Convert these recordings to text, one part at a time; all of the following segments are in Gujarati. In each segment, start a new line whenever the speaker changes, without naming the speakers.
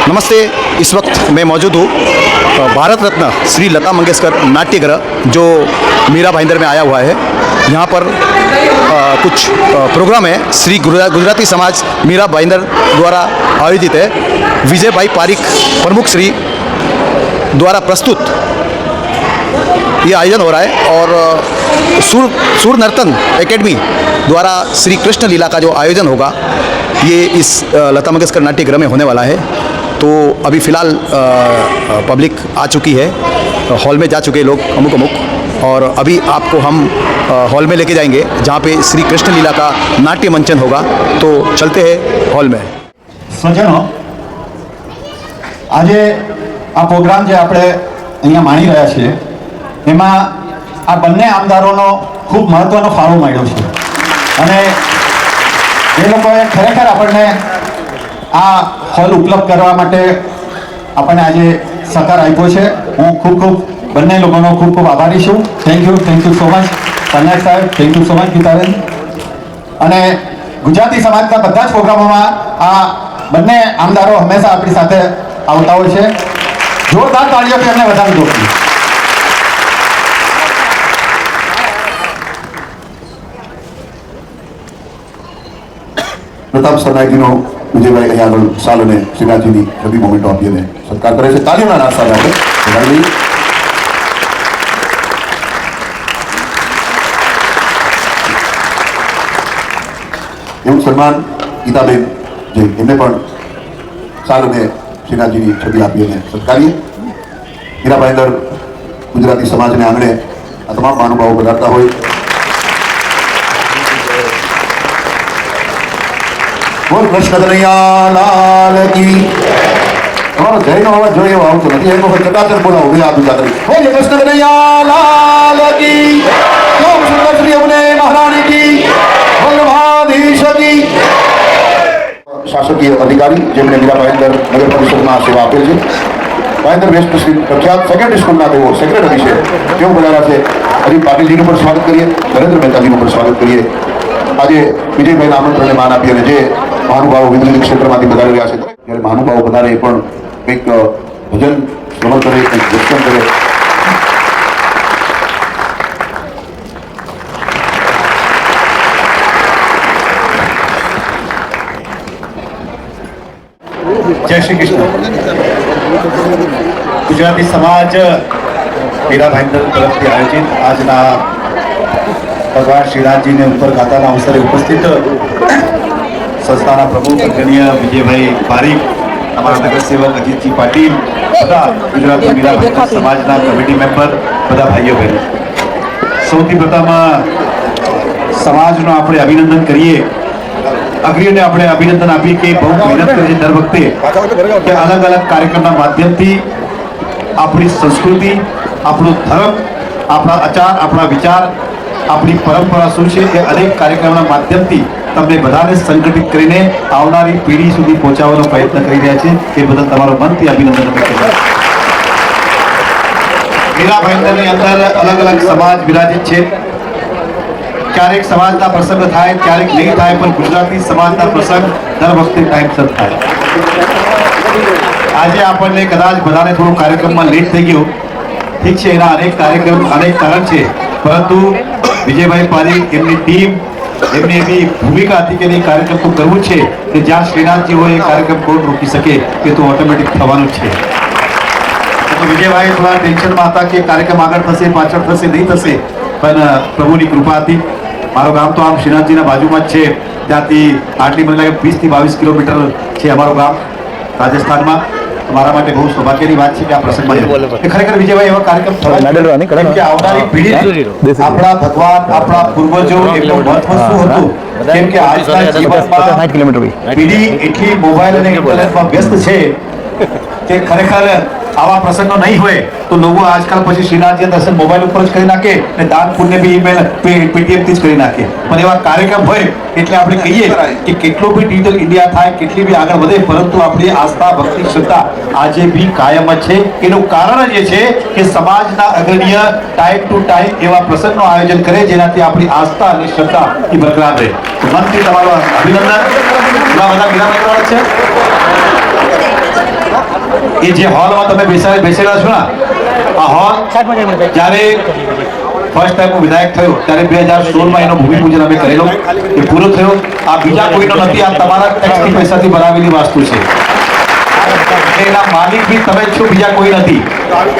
नमस्ते। इस वक्त मैं मौजूद हूँ भारत रत्न श्री लता मंगेशकर नाट्यगृह जो मीरा भाईंदर में आया हुआ है। यहाँ पर कुछ प्रोग्राम है श्री गुजराती समाज मीरा भाईंदर द्वारा आयोजित है। विजय भाई पारिक प्रमुख श्री द्वारा प्रस्तुत ये आयोजन हो रहा है और सुर नर्तन एकेडमी द्वारा श्री कृष्ण लीला का जो आयोजन होगा ये इस लता मंगेशकर नाट्यगृह में होने वाला है। तो अभी फ़िलहाल पब्लिक आ चुकी है, हॉल में जा चुके लोग अमुक और अभी आपको हम हॉल में लेके जाएंगे जहाँ पे श्री कृष्ण लीला का नाट्य मंचन होगा। तो चलते हैं हॉल में।
સજ્જનો, આજે આ પ્રોગ્રામ જે આપણે અહીંયા માણી રહ્યા છીએ એમાં આ બંને આમદારોનો ખૂબ મહત્વનો ફાળો મળ્યો છે અને એ લોકોએ ખરેખર આપણને આ હોલ ઉપલબ્ધ કરવા માટે આપણને આજે સહકાર આપ્યો છે। હું ખૂબ બંને લોકોનો ખૂબ આભારી છું। થેન્ક યુ સો મચ કન્યા સાહેબ, thank you so much Gitaben. અને ગુજરાતી સમાજના બધા જ પ્રોગ્રામોમાં આ બંને આમદારો હંમેશા આપણી સાથે આવતા હોય છે। જોરદાર તાળીઓથી એમને વધાવી દો।
પ્રતાપ સરનાઈજીનો વિજયભાઈ અહીંયા આગળ સાલ અને શ્રીનાથજીની બધી મોમેન્ટો આપી અને સત્કાર કરે છે। તાલીઓના નાસ્તા સાથે વધારી એવું સન્માન ગીતાબેન જે એમને પણ સાલ અને શ્રીનાથજીની છબી આપી અને સત્કારીએ। મીરા ભાઈંદર ગુજરાતી સમાજને આંગણે આ તમામ મહાનુભાવો પધારતા હોય। બોલ કૃષ્ણ કનૈયા લાલ की। તમારો જયનો અવાજ જોઈએ એવો આવતો નથી, એક વખત ચટાચર બોલાવો બે હાથ ઊંચા કરી। બોલ કૃષ્ણ કનૈયા લાલ की। ઓમ સુંદર શ્રી અમને મહારાણી की। બોલ મહાધીશ की। શાસકીય અધિકારી જેમણે મીરા ભાઈંદર નગર પરિષદમાં સેવા આપેલ છે। ભાઈંદર વેસ્ટ સ્ટ્રીટ પ્રખ્યાત સેકન્ડરી સ્કૂલના તેઓ સેક્રેટરી છે, તેઓ બોલાવ્યા છે। અજીત પાટીલજીનું પણ સ્વાગત કરીએ, નરેન્દ્ર મહેતાજીનું પણ સ્વાગત કરીએ। આજે વિજયભાઈના આમંત્રણને માન આપી અને જે મહાનુભાવો વિવિધ ક્ષેત્રમાંથી પધારી રહ્યા છે, જ્યારે મહાનુભાવો પધારે એ પણ કંઈક ભજન શ્રવણ કરે, કંઈક દર્શન કરે।
જય શ્રી કૃષ્ણ। ગુજરાતી સમાજ મીરા ભાઈંદર તરફથી આયોજિત આજના ભગવાન શ્રીનાથજીને ઉપર ગાતાના અવસરે ઉપસ્થિત સંસ્થાના પ્રમુખ આદરણીય વિજયભાઈ પારીક, અમારા નગરસેવક અજીતજી પાટીલ, બધા ગુજરાતી મીરા ભાઈંદર સમાજના કમિટી મેમ્બર, બધા ભાઈઓ બહેનો, સૌથી પ્રથમ સમાજનો આપણે અભિનંદન કરીએ। અગ્રીઓને આપણે અભિનંદન આપીએ કે બહુ મહેનત કરે છે દર વખતે કે અલગ અલગ કાર્યક્રમના માધ્યમથી આપણી સંસ્કૃતિ, આપણો ધર્મ, આપણા આચાર, આપણા વિચાર, આપણી પરંપરા શું છે એ અનેક કાર્યક્રમના માધ્યમથી તમને બધાને સંગઠિત કરીને આવનારી પેઢી સુધી પહોંચાડવાનો પ્રયત્ન કરી રહ્યા છે। એ બદલ તમારો મનથી અભિનંદન વ્યક્ત કરું। મીરા ભાઈંદરની અંદર અલગ અલગ સમાજ વિરાજિત છે। ક્યારેક સમાજના પ્રસંગ થાય, ક્યારેક નહીં થાય, પણ ગુજરાતી સમાજના પ્રસંગ દર વખતે ટાઈમસર થાય। આજે આપણને કદાચ બધાને થોડું કાર્યક્રમમાં લેટ થઈ ગયું, ઠીક છે, એના અનેક કાર્યક્રમ અનેક કારણ છે, પરંતુ વિજયભાઈ પારીક એમની ટીમ એમની એવી ભૂમિકા હતી કે એ કાર્યક્રમ તો કરવું છે કે જ્યાં શ્રીનાથજી હોય એ કાર્યક્રમ કોણ રોકી શકે, એ તો ઓટોમેટિક થવાનું છે। તો વિજયભાઈ થોડા ટેન્શનમાં હતા કે કાર્યક્રમ આગળ થશે, પાછળ થશે, નહીં થશે, પણ પ્રભુની કૃપા હતી। મારું ગામ તો આમ શ્રીનાથજીના બાજુમાં જ છે, ત્યાંથી આટલી મને લાગે 20 થી 22 કિલોમીટર છે અમારું ગામ રાજસ્થાનમાં। મારા માટે બહુ સૌભાગ્યની વાત છે કે આ પ્રસંગમાં ખરેખર વિજયભાઈ એવા કાર્યક્રમ થવા કે આવનારી પેઢી આપણા ભગવાન, આપણા પૂર્વજો એમનું મહત્વ શું હતું, કેમ કે આજના જીવનમાં પેઢી એટલી મોબાઈલ અને ઇન્ટરનેટમાં વ્યસ્ત છે કે ખરેખર આવા પ્રસંગો નહીં હોય તો લોકો આજકાલ પછી શ્રીનાથજી દર્શન મોબાઈલ ઉપર જ કરી નાખે અને દાન પુણ્ય બી ઈમેલ પેટીએમથી જ કરી નાખે। પણ એવા કાર્યક્રમ હોય એટલે આપણે કહીએ કે કેટલો બી ડિજિટલ ઇન્ડિયા થાય, કેટલી બી આગળ વધે, પરંતુ આપણી આસ્થા, ભક્તિ, શ્રદ્ધા આજે બી કાયમ જ છે। એનું કારણ જ એ છે કે સમાજના અગ્રણીય ટાઈમ ટુ ટાઈમ એવા પ્રસંગનું આયોજન કરે જેનાથી આપણી આસ્થા અને શ્રદ્ધા એ બરકરાર રહે। મનથી તમારું અભિનંદન। બધા મીરા ભાઈંદર છે। એ જે હોલમાં તમે બેસેલા છો ને આ હોલ જ્યારે ફર્સ્ટ ટાઈમ હું વિધાયક થયો ત્યારે 2016માં એનો ભૂમિપૂજન અમે કરેલો એ પૂરો થયો. આ બીજા કોઈનો નથી, આ તમારા ટેક્સથી પૈસાથી બનાવેલી વસ્તુ છે. એના માલિક બી તમે જ છો, બીજા કોઈ નથી.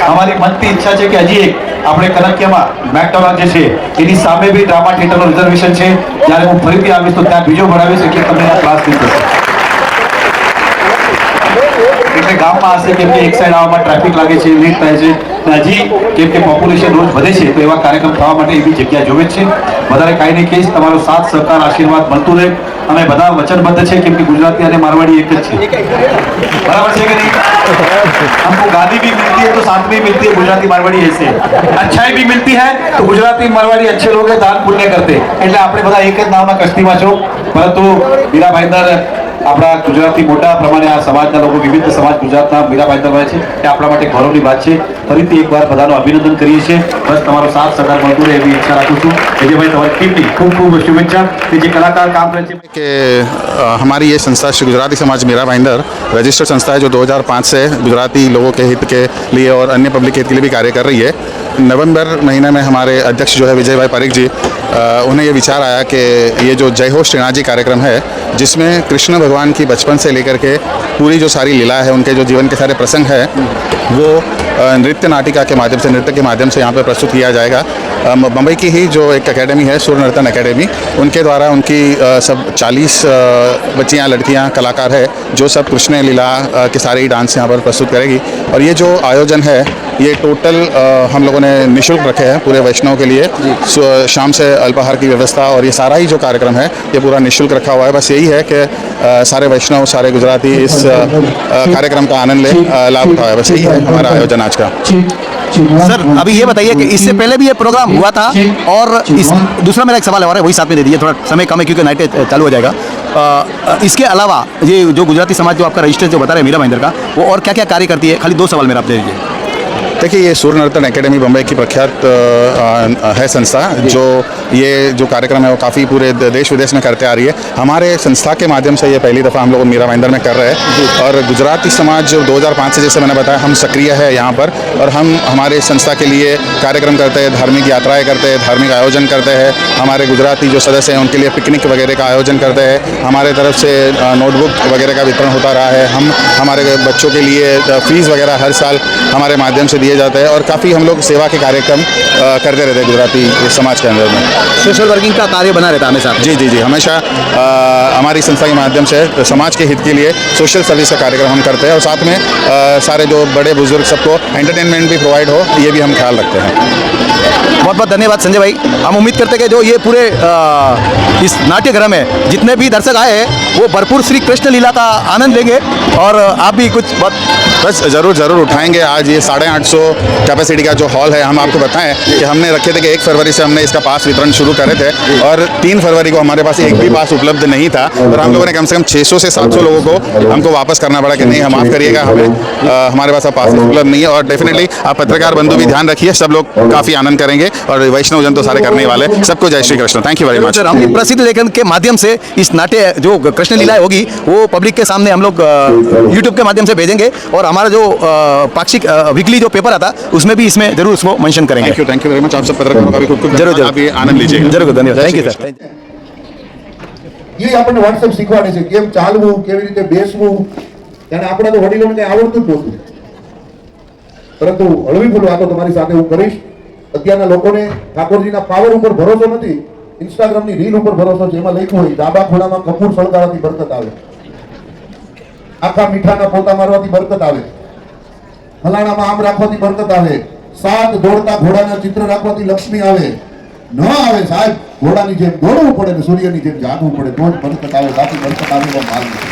અમારી મનથી ઈચ્છા છે કે હજી એક આપણે કનકિયામાં મેકડોનાલ્ડ જે છે એની સામે બી ડ્રામા થિયેટરનું રિઝર્વેશન છે. જ્યારે હું ફરીથી આવીશ તો ત્યાં બીજો ભણાવીશ એટલે તમને આ ક્લાસ થઈ જશે. એટલે ગામમાં હશે કેમ કે એક સાઈડ આવવામાં ટ્રાફિક લાગે છે, લેટ થાય છે. હજી કેમ કે પોપ્યુલેશન રોજ વધે છે તો એવા કાર્યક્રમ થવા માટે એવી જગ્યા જોવે જ છે. વધારે કાંઈ નહીં કહીશ, તમારો સાથ સહકાર આશીર્વાદ મળતું રહે. અમે બધા વચનબદ્ધ છે કેમ કે ગુજરાતી અને મારવાડી એક જ છે, બરાબર છે કે નહીં? हमको गाली भी मिलती है तो साथ में मिलती है गुजराती मारवाड़ी ऐसे, अच्छाई भी मिलती है तो गुजराती मारवाड़ी अच्छे लोग दान पुण्य करते. એટલે આપણે બધા એક જ નામના કસ્તીમાં છો. પરંતુ મીરા ભાઈંદર આપણા ગુજરાતી મોટા પ્રમાણે આ સમાજના લોકો વિવિધ સમાજ ગુજરાતના મીરા ભાઈંદર હોય છે એ આપણા માટે ગૌરવની વાત છે. ફરીથી એકવાર બધાનો અભિનંદન કરીએ છીએ. બસ તમારો સાથ સહકાર મળતો રહે એવી ઈચ્છા રાખું છું. વિજયભાઈ તમારી ટીમની ખૂબ ખૂબ શુભેચ્છા કે જે કલાકાર કામ કરે છે.
कि हमारी ये संस्था श्री गुजराती समाज मीरा भाईंदर रजिस्टर्ड संस्था है जो 2005 से गुजराती लोगों के हित के लिए और अन्य पब्लिक हित के लिए भी कार्य कर रही है. नवंबर महीने में हमारे अध्यक्ष जो है विजय भाई पारिक जी, उन्हें ये विचार आया कि ये जो जय हो श्रीनाथ जी कार्यक्रम है जिसमें कृष्ण भगवान की बचपन से लेकर के पूरी जो सारी लीला है, उनके जो जीवन के सारे प्रसंग हैं वो नृत्य नाटिका के माध्यम से, नृत्य के माध्यम से यहाँ पर प्रस्तुत किया जाएगा. मुंबई की ही जो एक एकेडमी है सूर्य नर्तन एकेडमी, उनके द्वारा उनकी सब 40 बच्चियाँ लड़कियाँ कलाकार है जो सब कृष्ण लीला के सारे ही डांस यहाँ पर प्रस्तुत करेगी. और ये जो आयोजन है ये टोटल हम लोगों ने निःशुल्क रखे हैं पूरे वैष्णव के लिए. शाम से अल्पाहार की व्यवस्था और ये सारा ही जो कार्यक्रम है ये पूरा निःशुल्क रखा हुआ है. बस यही है कि सारे वैष्णव, सारे गुजराती इस कार्यक्रम का आनंद ले, लाभ उठाए. बस यही है हमारा आयोजन आज का.
सर अभी ये बताइए कि इससे पहले भी ये प्रोग्राम हुआ था और इस दूसरा मेरा एक सवाल है, वही साथ में दे दीजिए, थोड़ा समय कम है क्योंकि नाइट चालू हो जाएगा. इसके अलावा ये जो गुजराती समाज जो आपका रजिस्टर जो बता रहे हैं मीरा भाईंदर का, वो और क्या क्या कार्य करती है? खाली 2 सवाल मेरा आप दे दीजिए.
देखिए ये सूर्य नर्तन एकेडमी बम्बई की प्रख्यात है संस्था जो ये जो कार्यक्रम है वो काफ़ी पूरे देश विदेश में करते आ रही है. हमारे संस्था के माध्यम से ये पहली दफ़ा हम लोग मीरा भाईंदर में कर रहे हैं. और गुजराती समाज जो 2005 से, जैसे मैंने बताया, हम सक्रिय है यहाँ पर और हम हमारे संस्था के लिए कार्यक्रम करते हैं, धार्मिक यात्राएँ करते हैं, धार्मिक आयोजन करते हैं. हमारे गुजराती जो सदस्य हैं उनके लिए पिकनिक वगैरह का आयोजन करते हैं. हमारे तरफ से नोटबुक वगैरह का वितरण होता रहा है. हम हमारे बच्चों के लिए फीस वगैरह हर साल हमारे माध्यम से दिए जाते हैं और काफ़ी हम लोग सेवा के कार्यक्रम करते रहते हैं गुजराती समाज के अंदर में.
सोशल वर्किंग का कार्य बना रहता है हमेशा.
जी जी जी, हमेशा हमारी संस्था के माध्यम से समाज के हित के लिए सोशल सर्विस का कार्यक्रम हम करते हैं और साथ में सारे जो बड़े बुजुर्ग सबको एंटरटेनमेंट भी प्रोवाइड हो ये भी हम ख्याल रखते हैं.
बहुत बहुत धन्यवाद संजय भाई. हम उम्मीद करते हैं कि जो ये पूरे इस नाट्यगृह में जितने भी दर्शक आए हैं वो भरपूर श्री कृष्ण लीला का आनंद लेंगे और आप भी कुछ
बस ज़रूर ज़रूर उठाएंगे. आज ये 850 कैपेसिटी का जो हॉल है, हम आपको बताएं कि हमने रखे थे कि 1 फरवरी से हमने इसका पास वितरण शुरू करे थे और 3 फरवरी को हमारे पास एक भी पास उपलब्ध नहीं था और हम लोगों ने कम से कम 600 से 700 लोगों को हमको वापस करना पड़ा कि नहीं, हम माफ़ करिएगा, हमें हमारे पास अब पास उपलब्ध नहीं है. और डेफिनेटली आप पत्रकार बंधु भी ध्यान रखिए, सब लोग काफ़ी आनंद करेंगे और वैष्णव जन तो सारे करने वाले. सबको जय Shri Krishna. Thank you very much.
हम प्रसिद्ध लेखन के माध्यम से इस नाट्य जो कृष्ण लीलाएं होगी वो पब्लिक के सामने हम लोग यूट्यूब के माध्यम से भेजेंगे और हमारा जो पाक्षिक वीकली जो पेपर आता उसमें भी इसमें जरूर उसको मेंशन करेंगे.
Thank you very much. आप सब पत्रकारों का भी खूब
जरूर जरूर
आप ये आनंद लीजिए.
जरूर धन्यवाद. Thank you sir.
એ આપણને વોટ્સએપ શીખવાડે છે કેમ ચાલવું, કેવી રીતે બેસવું. ત્યારે આપણા તો વડીલોને કંઈ આવડતું જ નહોતું. પરંતુ હળવી ફૂલ વાતો તમારી સાથે હું કરીશ. અત્યારના લોકોને ઠાકોરજીના પાવર ઉપર ભરોસો નથી, ઇન્સ્ટાગ્રામની રીલ ઉપર ભરોસો છે. એમાં લખ્યું હોય ડાબા ખૂણામાં કપૂર સળગાવવાથી બરકત આવે, આખા મીઠાના પોતા મારવાથી બરકત આવે, ફલાણામાં આમ રાખવાથી બરકત આવે, 7 દોડતા ઘોડાના ચિત્ર રાખવાથી લક્ષ્મી આવે. ન આવે સાહેબ, ઘોડાની જેમ દોડવું પડે ને સૂર્યની જેમ જાગવું પડે તો જ બરકત આવે. બાકી બરકત આવે એવો માર્ગ નથી.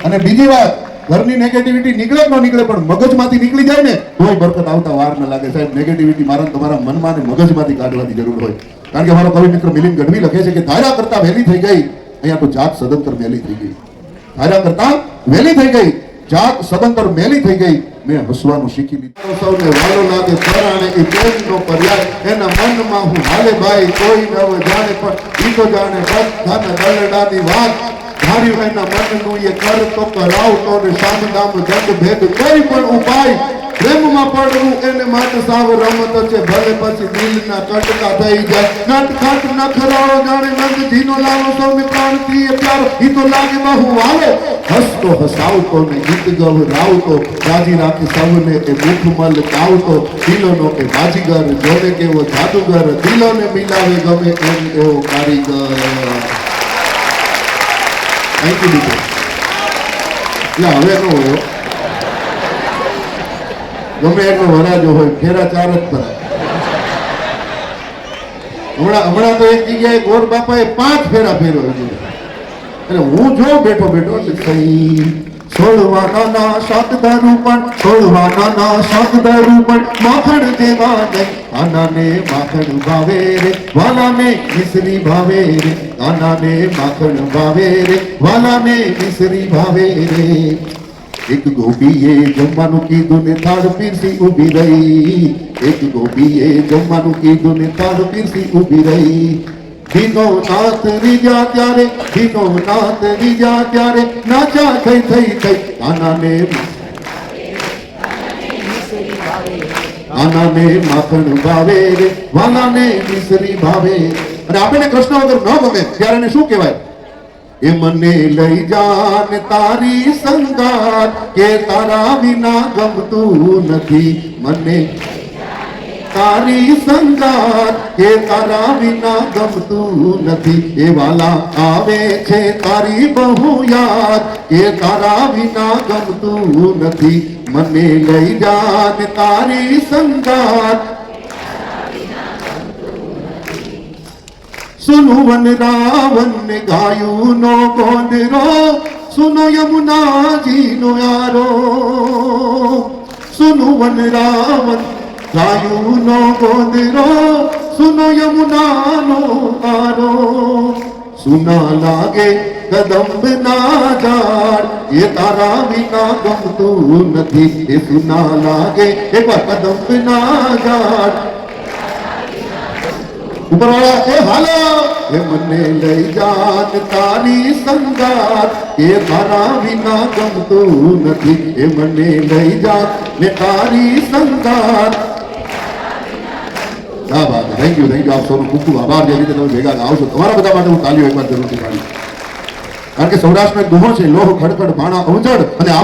અને બીજી વાત, ઘરની નેગેટિવિટી નીકળે ન નીકળે પણ મગજમાંથી નીકળી જાય ને તોય બરકત આવતા વાર ન લાગે સાહેબ. નેગેટિવિટી મારા તમારા મનમાં ને મગજમાંથી કાઢવાની જરૂર હોય. કારણ કે મારો કવિ મિત્ર મિલિંદ ગઢવી લખે છે કે ધારા કરતા વહેલી થઈ ગઈ, અહીંયા તો જાત સદંતર મેલી થઈ ગઈ. ધારા કરતા વહેલી થઈ ગઈ, જાત સદંતર મેલી થઈ ગઈ. મેં હસવાનું શીખી લીધું. સૌને વાલો લાગે પરાણે એ પ્રેમનો પર્યાય, એના મનમાં હું હાલે ભાઈ કોઈ નવ જાણે પણ ઈ તો જાણે બધાના દલડાની વાત. ધાર્યું એના મનનું એ કર તો કરાવતો ને સામ દામ દંડ ભેદ કોઈ પણ ઉપાય પ્રેમમાં પડવું એને માટે સાવ રમત છે ભલે પછી દિલના કટકા થઈ જાય નટખટ નખરાળો જાણે નંદજીનો લાલો સૌને પ્રાણથી પ્યારો ઈ તો લાગે બહુ વાલો હસતો હસાવતો ને ગીત ગવરાવતો રાજી રાખી સૌને એ મુખમલ કાવતો દિલોનો એ બાજીગર જોને કેવો જાદુગર દિલોને મિલાવે ગમે એમ એવો કારીગર થેન્ક યુ દીકરો એટલે હવે નો હોય ગમે એટલો વરાજો હોય ફેરા ચાર જ કરે હમણાં તો એક જગ્યાએ ગોર બાપાએ 5 ફેરા ફેરવ્યો એટલે હું જો બેઠો એટલે કઈ છોડવાના શાક દારૂ પણ માખણ જેવા નહીં આનાને માખણ ભાવે રે વાલાને મિશ્રી ભાવે રે આનાને માખણ ભાવે રે વાલાને મિશ્રી ભાવે રે એક ગોપીએ જમવાનું કીધું ને થાળ પીરસી ઊભી રહી એક ગોપીએ જમવાનું કીધું ને થાળ પીરસી ઊભી રહી ધીનો નાથ રીજા ત્યારે નાચા થઈ આનાને માખણ ભાવે રે વાલાને મિશ્રી ભાવે અને આપણને કૃષ્ણ વગર ન ગમે ત્યારે એને શું કહેવાય એ મને લઈ જાન તારી સંગાત કે તારા વિના ગમતું નથી મને તારી સંગાત કે તારા વિના ગમતું નથી એ વાલા આવે છે તારી બહુ યાદ કે તારા વિના ગમતું નથી મને લઈ જાન તારી સંગાત सुनु वन रावण ने गायू नो गोंदरो सुनो यमुना जी नो यारो सुनु वन रावण गायू नो गोंदरो सुनो यमुना नो आरो सुना लागे कदम ना ઝાડ એ તારા વિના ગમતું નથી એ સુના લાગે એ કદમ ના ઝાડ ઉપરવાળા એ હાલો એ મને લઈ જાન તારી સંગાત એ તારા વિના ગમતું નથી એ મને લઈ જાન ને તારી સંગાત થેન્ક યુ આપ સૌનો ખૂબ ખૂબ આભાર જે રીતે તમે ભેગા આવશો તમારા બધા માટે હું તાલીઓ એકવાર જરૂરથી પાડીશ કારણ કે સૌરાષ્ટ્રનો એક દુહો છે લોહ ખડખડ ભાણા અવજડ અને